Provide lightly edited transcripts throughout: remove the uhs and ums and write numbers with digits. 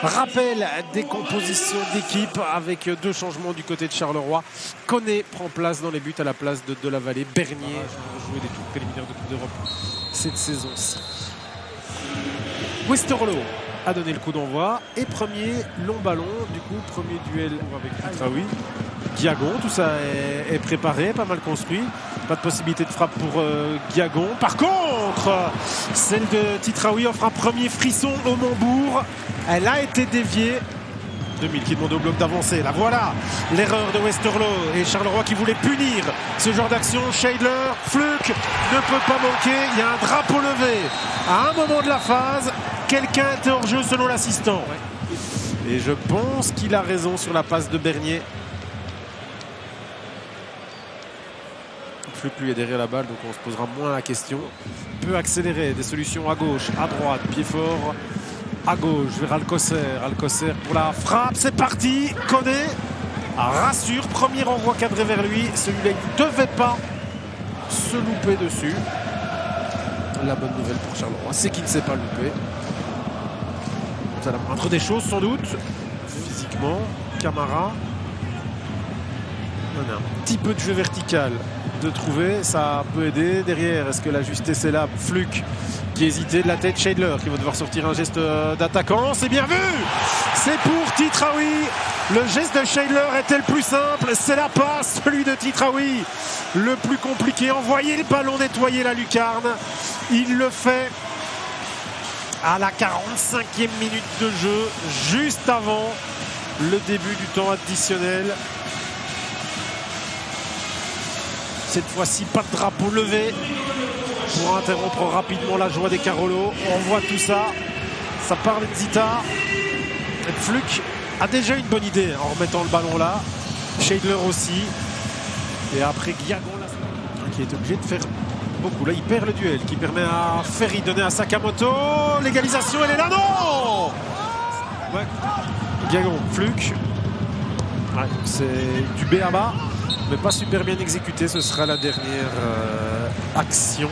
Rappel des compositions d'équipe avec deux changements du côté de Charleroi. Koné prend place dans les buts à la place de Delavallee. Bernier jouer des tours préliminaires de Coupe d'Europe cette saison-ci. Westerlo a donné le coup d'envoi et premier long ballon, du coup premier duel avec Titraoui. Guiagon, tout ça est préparé, pas mal construit. Pas de possibilité de frappe pour Guiagon. Par contre, celle de Titraoui offre un premier frisson au Montbourg. Elle a été déviée. 2000 qui demande au bloc d'avancer. La voilà, l'erreur de Westerlo et Charleroi qui voulait punir ce genre d'action. Scheidler, Fluck ne peut pas manquer. Il y a un drapeau levé à un moment de la phase. Quelqu'un était hors jeu selon l'assistant. Et je pense qu'il a raison sur la passe de Bernier. Fluck lui est derrière la balle, donc on se posera moins la question. Peut accélérer, des solutions à gauche, à droite, pied fort. À gauche vers Alcocer. Alcocer pour la frappe, c'est parti. Koné rassure, premier envoi cadré vers lui. Celui-là, il ne devait pas se louper dessus. La bonne nouvelle pour Charleroi, c'est qu'il ne s'est pas loupé. Ça la moindre des choses sans doute. Physiquement, Camara. On a un petit peu de jeu vertical de trouver, ça peut aider. Derrière, est-ce que la justesse est là? Fluck qui hésitait de la tête, Scheidler qui va devoir sortir un geste d'attaquant. C'est bien vu, c'est pour Titraoui. Le geste de Scheidler était le plus simple, c'est la passe. Celui de Titraoui le plus compliqué. Envoyer le ballon, nettoyer la lucarne. Il le fait à la 45e minute de jeu, juste avant le début du temps additionnel. Cette fois-ci, pas de drapeau levé pour interrompre rapidement la joie des Carolo. On voit tout ça. Ça part de Zita. Fluck a déjà une bonne idée en remettant le ballon là. Scheidler aussi. Et après, Guiagon qui est obligé de faire beaucoup. Là, il perd le duel qui permet à Ferry de donner à Sakamoto. L'égalisation, elle est là. Non ouais. Guiagon, Fluck. Ouais, c'est du B à bas. Mais pas super bien exécuté. Ce sera la dernière action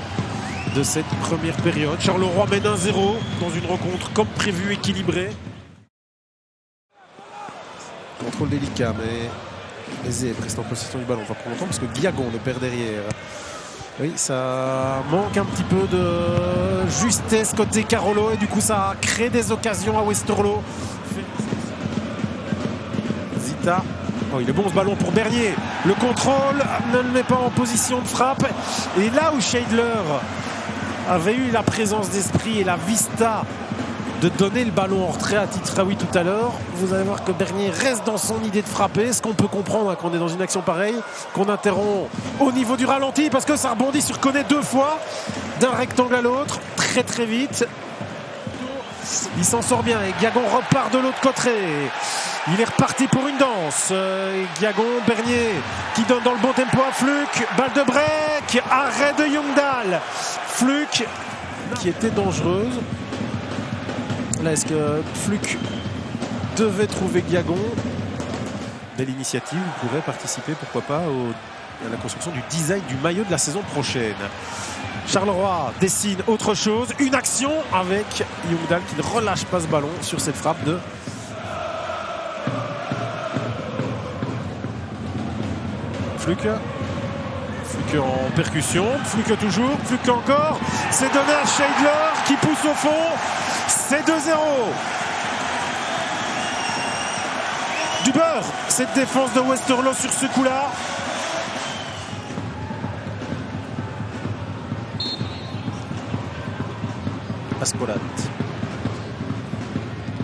de cette première période. Charleroi mène 1-0 dans une rencontre comme prévu équilibrée. Contrôle délicat, mais les Zèbres restent en possession du ballon. Pas pour longtemps parce que Guiagon le perd derrière. Oui, ça manque un petit peu de justesse côté Carolo et du coup ça crée des occasions à Westerlo. Zita. Oh, il est bon ce ballon pour Bernier. Le contrôle ne le met pas en position de frappe. Et là où Scheidler avait eu la présence d'esprit et la vista de donner le ballon en retrait à Titraoui tout à l'heure, vous allez voir que Bernier reste dans son idée de frapper. Ce qu'on peut comprendre qu'on est dans une action pareille, qu'on interrompt au niveau du ralenti parce que ça rebondit sur Koné deux fois d'un rectangle à l'autre très très vite. Il s'en sort bien et Guiagon repart de l'autre côté. Il est reparti pour une danse. Guiagon, Bernier qui donne dans le bon tempo à Fluck. Balle de break, arrêt de Ljungdahl. Fluck qui était dangereuse. Là, est-ce que Fluck devait trouver Guiagon? Belle initiative, vous pourrez participer, pourquoi pas, à la construction du design du maillot de la saison prochaine. Charleroi dessine autre chose, une action avec Ljungdahl qui ne relâche pas ce ballon sur cette frappe de Fluck. Fluck en percussion, Fluck toujours, Fluck encore, c'est donné à Scheidler qui pousse au fond, c'est 2-0. Du beurre, cette défense de Westerlo sur ce coup-là. Aspolat.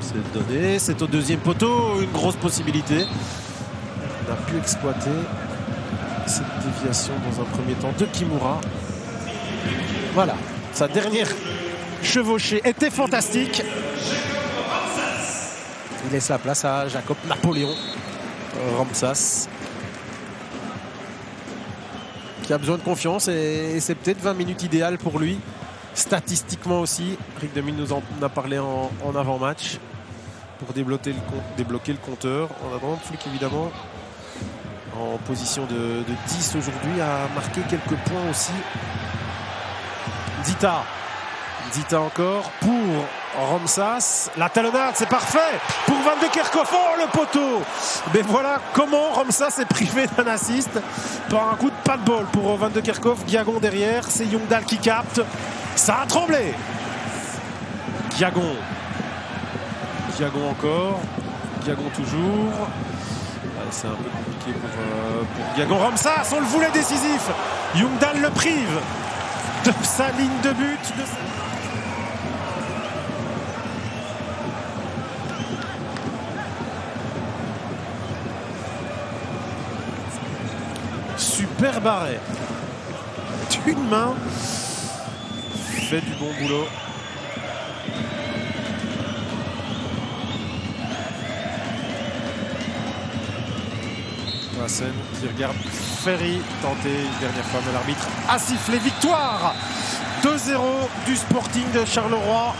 C'est donné, c'est au deuxième poteau, une grosse possibilité. On a pu exploiter cette déviation dans un premier temps de Kimura. Voilà, sa dernière chevauchée était fantastique. Il laisse la place à Jacob Napoléon Ramsas qui a besoin de confiance et c'est peut-être 20 minutes idéales pour lui. Statistiquement aussi, Rick Demine nous en a parlé en avant-match pour débloquer le compteur. En attendant, Fluck évidemment en position de 10 aujourd'hui a marqué quelques points aussi. Zita encore pour Romsas, la talonnade, c'est parfait pour Van de Kerkhoff. Oh, le poteau! Mais voilà comment Romsas est privé d'un assist par un coup de pas de bol pour Van de Kerkhoff. Guiagon derrière, c'est Youngdahl qui capte. Ça a tremblé. Guiagon encore. Guiagon toujours. C'est un peu compliqué pour Guiagon. Romsas, on le voulait décisif. Youngdahl le prive de sa ligne de but. Superbe arrêt d'une main, fait du bon boulot. Hassen qui regarde Ferry tenter une dernière fois, mais l'arbitre a sifflé victoire 2-0 du Sporting de Charleroi.